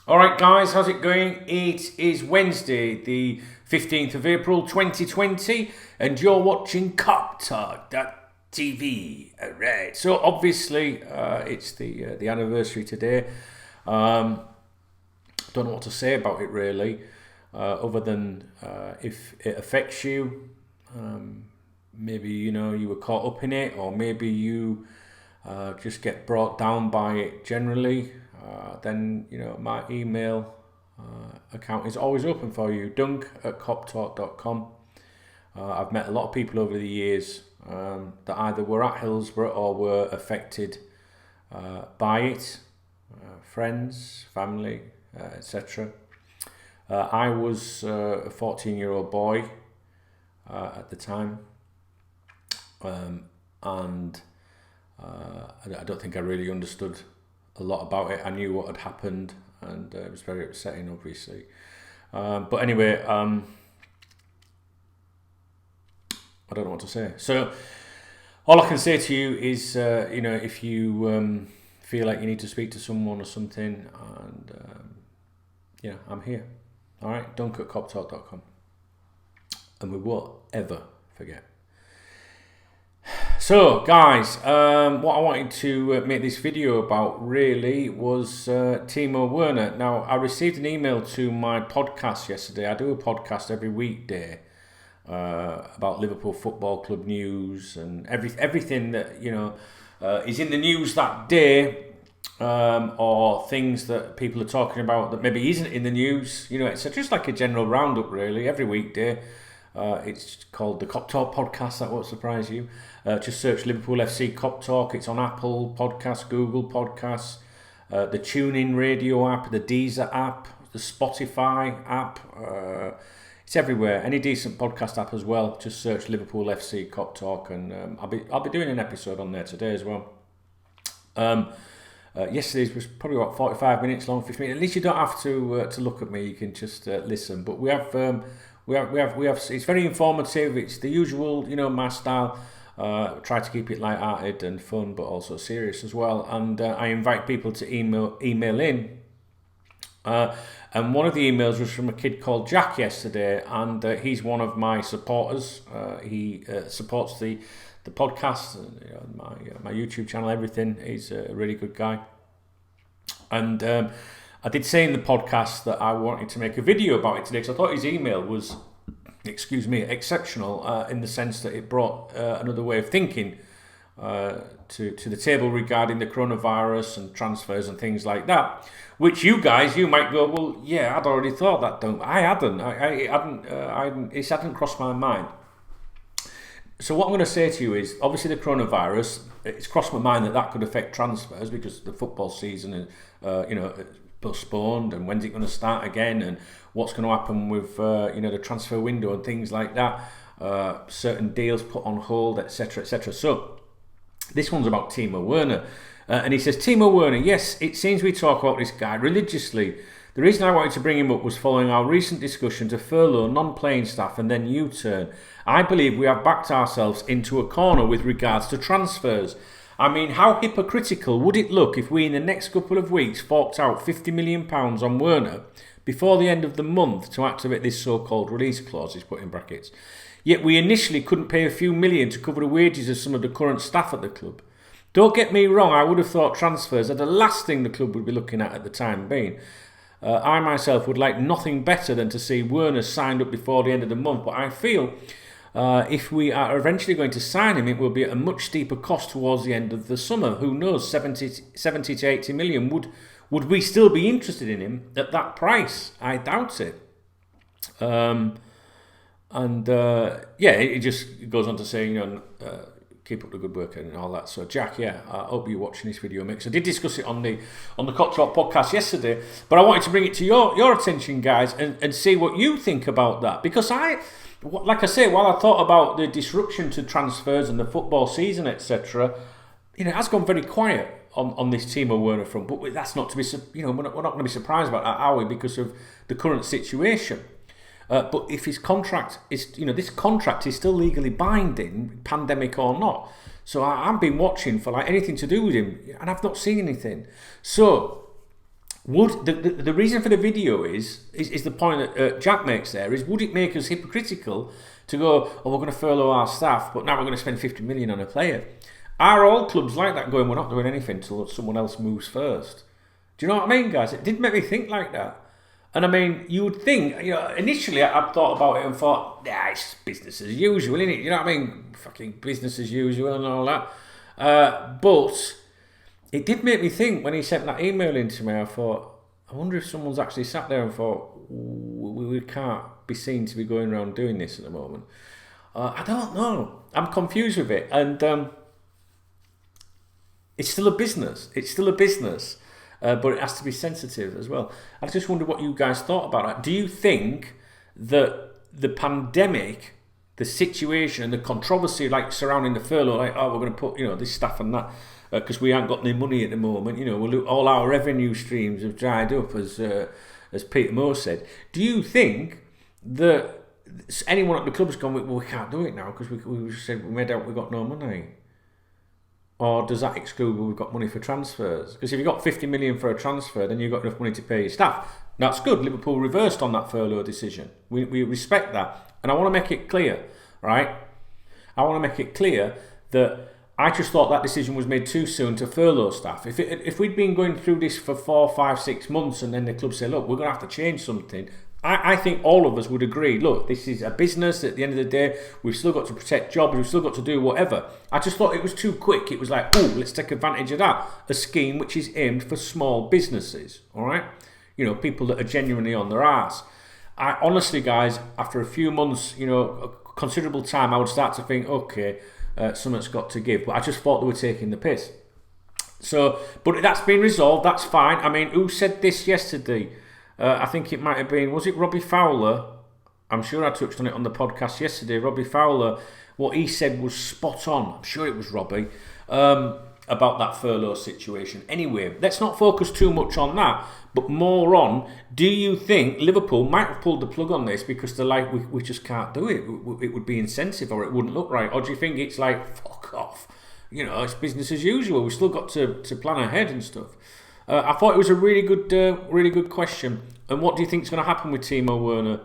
All right, guys, how's it going? It is Wednesday, the 15th of April, 2020, and you're watching KopTalk.tv. All right, so obviously it's the anniversary today. Don't know what to say about it really, other than if it affects you. Maybe you were caught up in it, or maybe you just get brought down by it generally. Then my email account is always open for you, dunk@koptalk.com. I've met a lot of people over the years that either were at Hillsborough or were affected by it, friends, family, etc. I was a 14-year-old boy at the time, and I don't think I really understood a lot about it. I knew what had happened, and it was very upsetting, obviously. But anyway, I don't know what to say. So all I can say to you is, if you feel like you need to speak to someone or something, and I'm here. All right, dunk@koptalk.com, and we won't ever forget. So guys, what I wanted to make this video about really was Timo Werner. Now, I received an email to my podcast yesterday. I do a podcast every weekday about Liverpool Football Club news and everything that is in the news that day, or things that people are talking about that maybe isn't in the news. It's just like a general roundup really every weekday. It's called the KopTalk podcast. That won't surprise you. Just search Liverpool FC KopTalk. It's on Apple Podcasts, Google Podcasts, the TuneIn Radio app, the Deezer app, the Spotify app. It's everywhere. Any decent podcast app as well. Just search Liverpool FC KopTalk, and I'll be doing an episode on there today as well. Yesterday's was probably about 45 minutes long, 50 minutes. At least you don't have to look at me. You can just listen. But we have. We have. It's very informative. It's the usual, my style. Try to keep it light-hearted and fun, but also serious as well. And I invite people to email in. And one of the emails was from a kid called Jack yesterday, and he's one of my supporters. He supports the podcast, my YouTube channel, everything. He's a really good guy. And I did say in the podcast that I wanted to make a video about it today, because I thought his email was, exceptional in the sense that it brought another way of thinking to the table regarding the coronavirus and transfers and things like that. Which you might go, well, yeah, I'd already thought that. I hadn't. It hadn't crossed my mind. So what I'm going to say to you is, obviously the coronavirus, it's crossed my mind that could affect transfers because the football season is, postponed, and when's it going to start again, and what's going to happen with the transfer window and things like that. Certain deals put on hold, etc., etc. So this one's about Timo Werner, and he says, Timo Werner, yes, it seems we talk about this guy religiously. The reason I wanted to bring him up was following our recent discussion to furlough non-playing staff and then U-turn. I believe we have backed ourselves into a corner with regards to transfers. I mean, how hypocritical would it look if we in the next couple of weeks forked out £50 million on Werner before the end of the month to activate this so-called release clause, he's put in brackets. Yet we initially couldn't pay a few million to cover the wages of some of the current staff at the club. Don't get me wrong, I would have thought transfers are the last thing the club would be looking at the time being. I myself would like nothing better than to see Werner signed up before the end of the month, but I feel if we are eventually going to sign him, it will be at a much steeper cost towards the end of the summer. Who knows, 70 to 80 million. Would we still be interested in him at that price? I doubt it. It just goes on to say, keep up the good work and all that. So Jack, I hope you're watching this video mix. I did discuss it on the KopTalk podcast yesterday, but I wanted to bring it to your attention, guys, and see what you think about that. Because like I say, while I thought about the disruption to transfers and the football season, etc., it has gone very quiet on this Timo Werner front. But that's not to be, we're not going to be surprised about that, are we? Because of the current situation. But if his contract is, this contract is still legally binding, pandemic or not. So I've been watching for anything to do with him, and I've not seen anything. So Would the reason for the video is the point that Jack makes there is, would it make us hypocritical to go, oh, we're going to furlough our staff, but now we're going to spend 50 million on a player? Are all clubs like that going, we're not doing anything until someone else moves first? Do you know what I mean, guys? It did make me think like that. And I mean, you would think, initially I thought about it and thought, it's business as usual, isn't it? You know what I mean? Fucking business as usual and all that. But it did make me think when he sent that email in to me. I thought, I wonder if someone's actually sat there and thought, we can't be seen to be going around doing this at the moment. I don't know. I'm confused with it. And it's still a business. It's still a business. But it has to be sensitive as well. I just wonder what you guys thought about it. Do you think that the pandemic, the situation and the controversy surrounding the furlough, we're going to put this staff and that, because we haven't got any money at the moment, all our revenue streams have dried up, as Peter Moore said. Do you think that anyone at the club's gone, well, we can't do it now because we said we made out we got no money? Or does that exclude we've got money for transfers? Because if you've got 50 million for a transfer, then you've got enough money to pay your staff. That's good. Liverpool reversed on that furlough decision. We respect that. And I want to make it clear, right? I want to make it clear that I just thought that decision was made too soon to furlough staff. If we'd been going through this for 4, 5, 6 months and then the club said, look, we're going to have to change something, I think all of us would agree, look, this is a business. At the end of the day, we've still got to protect jobs, we've still got to do whatever. I just thought it was too quick. It was like, let's take advantage of that. A scheme which is aimed for small businesses, all right? People that are genuinely on their arse. I honestly, guys, after a few months, a considerable time, I would start to think, okay, something's got to give. But I just thought they were taking the piss. So, but that's been resolved, that's fine. I mean, who said this yesterday? I think it might have been, was it Robbie Fowler? I'm sure I touched on it on the podcast yesterday. Robbie Fowler, what he said was spot on. I'm sure it was Robbie, about that furlough situation. Anyway, let's not focus too much on that, but more on, do you think Liverpool might have pulled the plug on this because they're like, we just can't do it. It would be insensitive or it wouldn't look right. Or do you think it's like, fuck off? It's business as usual. We've still got to plan ahead and stuff. I thought it was a really good question. And what do you think is going to happen with Timo Werner?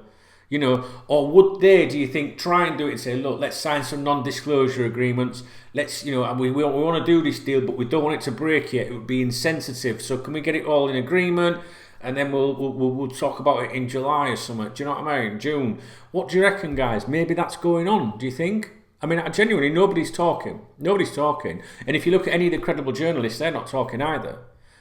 Or would they, do you think, try and do it and say, look, let's sign some non-disclosure agreements. Let's, and we want to do this deal, but we don't want it to break yet. It would be insensitive. So can we get it all in agreement? And then we'll talk about it in July or something. Do you know what I mean? June. What do you reckon, guys? Maybe that's going on. Do you think? I mean, genuinely, nobody's talking. And if you look at any of the credible journalists, they're not talking either.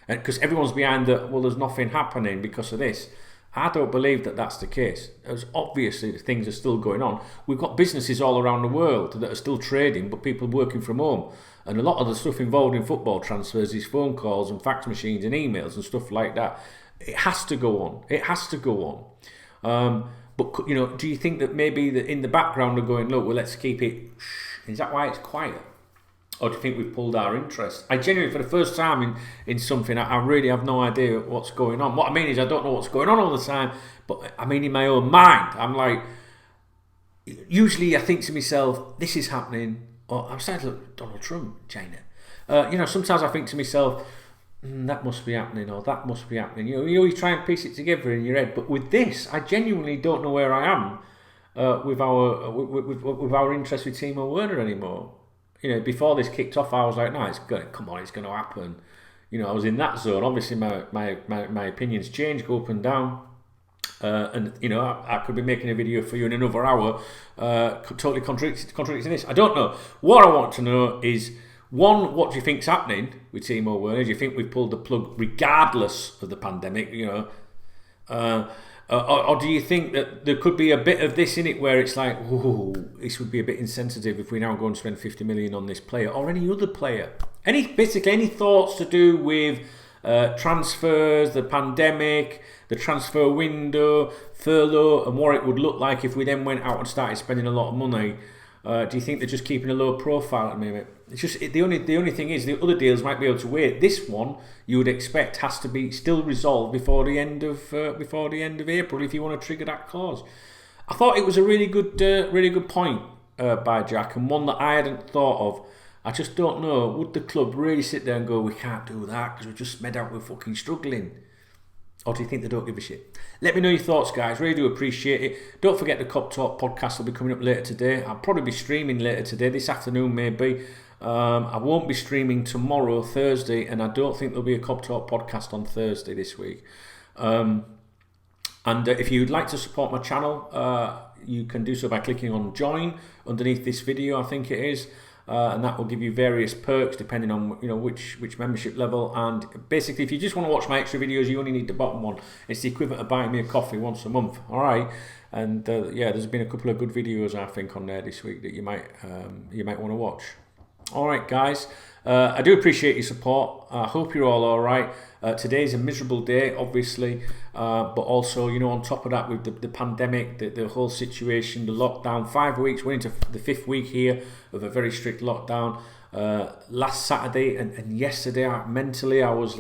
Because everyone's behind that, well, there's nothing happening because of this. I don't believe that that's the case. As obviously, things are still going on. We've got businesses all around the world that are still trading, but people working from home. And a lot of the stuff involved in football transfers is phone calls and fax machines and emails and stuff like that. It has to go on. It has to go on. But, do you think that maybe in the background they're going, look, well, let's keep it... Is that why it's quiet? Or do you think we've pulled our interest? I genuinely, for the first time in something, I really have no idea what's going on. What I mean is I don't know what's going on all the time, but I mean in my own mind, I'm like, usually I think to myself, this is happening, or I'm starting to look at Donald Trump, China. Sometimes I think to myself, that must be happening, or that must be happening. You try and piece it together in your head, but with this, I genuinely don't know where I am with our interest with Timo Werner anymore. Before this kicked off, I was like, no, it's going to happen. I was in that zone. Obviously, my opinions change, go up and down. And I could be making a video for you in another hour, totally contradicting this. I don't know. What I want to know is, one, what do you think's happening with Timo Werner? Do you think we've pulled the plug regardless of the pandemic? Or do you think that there could be a bit of this in it where it's like, this would be a bit insensitive if we now go and spend 50 million on this player or any other player? Any thoughts to do with transfers, the pandemic, the transfer window, furlough, and what it would look like if we then went out and started spending a lot of money? Do you think they're just keeping a low profile at the moment? It's just the only thing is the other deals might be able to wait. This one you would expect has to be still resolved before the end of April if you want to trigger that clause. I thought it was a really good point by Jack, and one that I hadn't thought of. I just don't know. Would the club really sit there and go, we can't do that because we've just made out we're fucking struggling? Or do you think they don't give a shit? Let me know your thoughts, guys. Really do appreciate it. Don't forget the KopTalk podcast will be coming up later today. I'll probably be streaming later today, this afternoon maybe. I won't be streaming tomorrow, Thursday, and I don't think there'll be a KopTalk podcast on Thursday this week. And if you'd like to support my channel, you can do so by clicking on join underneath this video, I think it is. And that will give you various perks depending on which membership level. And basically, if you just want to watch my extra videos, you only need the bottom one. It's the equivalent of buying me a coffee once a month. All right. And yeah, there's been a couple of good videos I think on there this week that you might want to watch. All right, guys. I do appreciate your support. I hope you're all right. Today's a miserable day, obviously, but also, on top of that, with the pandemic, the whole situation, the lockdown, 5 weeks, we're into the 5th week here of a very strict lockdown. Last Saturday and yesterday, mentally, I was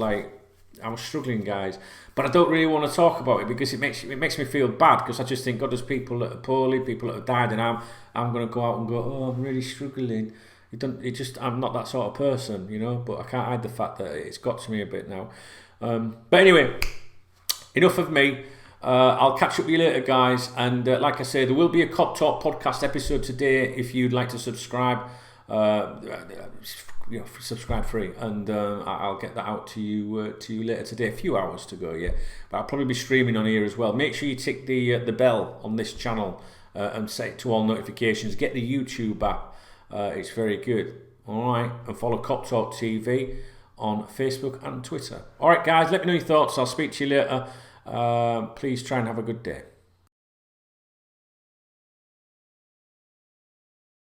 struggling, guys. But I don't really want to talk about it because it makes me feel bad, because I just think, God, there's people that are poorly, people that have died, and I'm going to go out and go, oh, I'm really struggling. I'm not that sort of person, but I can't hide the fact that it's got to me a bit now. But anyway, enough of me. I'll catch up with you later, guys. And like I say, there will be a KopTalk podcast episode today if you'd like to subscribe. Subscribe free, and I'll get that out to you later today. A few hours to go, yeah. But I'll probably be streaming on here as well. Make sure you tick the bell on this channel and set it to all notifications. Get the YouTube app. It's very good. All right, and follow KopTalk TV on Facebook and Twitter. All right, guys, let me know your thoughts. I'll speak to you later. Please try and have a good day.